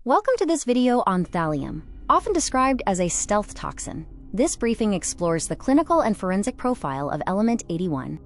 Welcome to this video on thallium, often described as a stealth toxin. This briefing explores the clinical and forensic profile of element 81.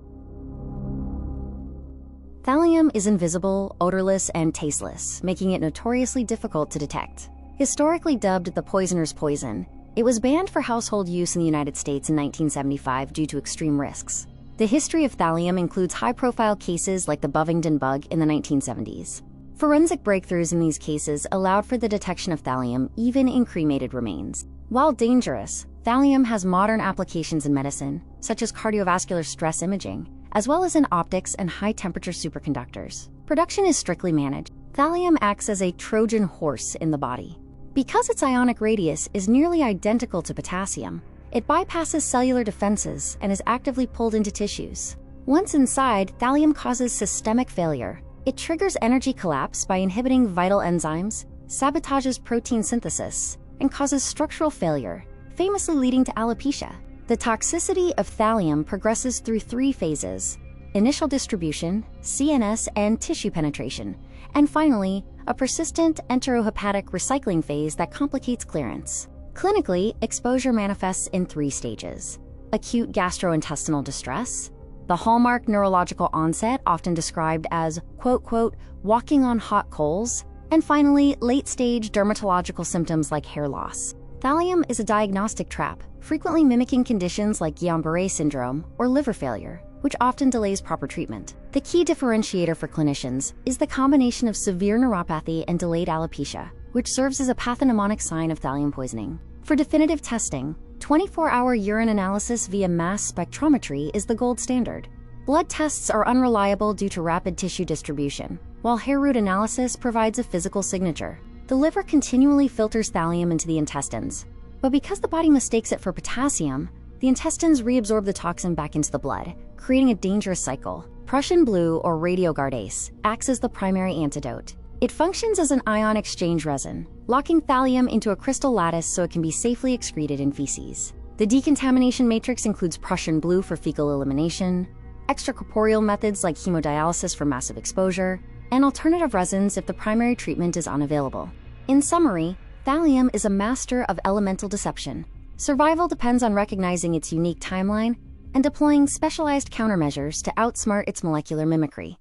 Thallium is invisible, odorless, and tasteless, making it notoriously difficult to detect. Historically dubbed the poisoner's poison, it was banned for household use in the United States in 1975 due to extreme risks. The history of thallium includes high-profile cases like the Bovingdon bug in the 1970s. Forensic breakthroughs in these cases allowed for the detection of thallium even in cremated remains. While dangerous, thallium has modern applications in medicine, such as cardiovascular stress imaging, as well as in optics and high-temperature superconductors. Production is strictly managed. Thallium acts as a Trojan horse in the body. Because its ionic radius is nearly identical to potassium, it bypasses cellular defenses and is actively pulled into tissues. Once inside, thallium causes systemic failure. It triggers energy collapse by inhibiting vital enzymes, sabotages protein synthesis, and causes structural failure, famously leading to alopecia. The toxicity of thallium progresses through three phases: initial distribution, CNS and tissue penetration, and finally, a persistent enterohepatic recycling phase that complicates clearance. Clinically, exposure manifests in three stages: acute gastrointestinal distress, the hallmark neurological onset, often described as, quote, walking on hot coals, and finally, late-stage dermatological symptoms like hair loss. Thallium is a diagnostic trap, frequently mimicking conditions like Guillain-Barré syndrome or liver failure, which often delays proper treatment. The key differentiator for clinicians is the combination of severe neuropathy and delayed alopecia, which serves as a pathognomonic sign of thallium poisoning. For definitive testing, 24-hour urine analysis via mass spectrometry is the gold standard. Blood tests are unreliable due to rapid tissue distribution, while hair root analysis provides a physical signature. The liver continually filters thallium into the intestines, but because the body mistakes it for potassium, the intestines reabsorb the toxin back into the blood, creating a dangerous cycle. Prussian blue, or radiogardase, acts as the primary antidote. It functions as an ion exchange resin, locking thallium into a crystal lattice so it can be safely excreted in feces. The decontamination matrix includes Prussian blue for fecal elimination, extracorporeal methods like hemodialysis for massive exposure, and alternative resins if the primary treatment is unavailable. In summary, thallium is a master of elemental deception. Survival depends on recognizing its unique timeline and deploying specialized countermeasures to outsmart its molecular mimicry.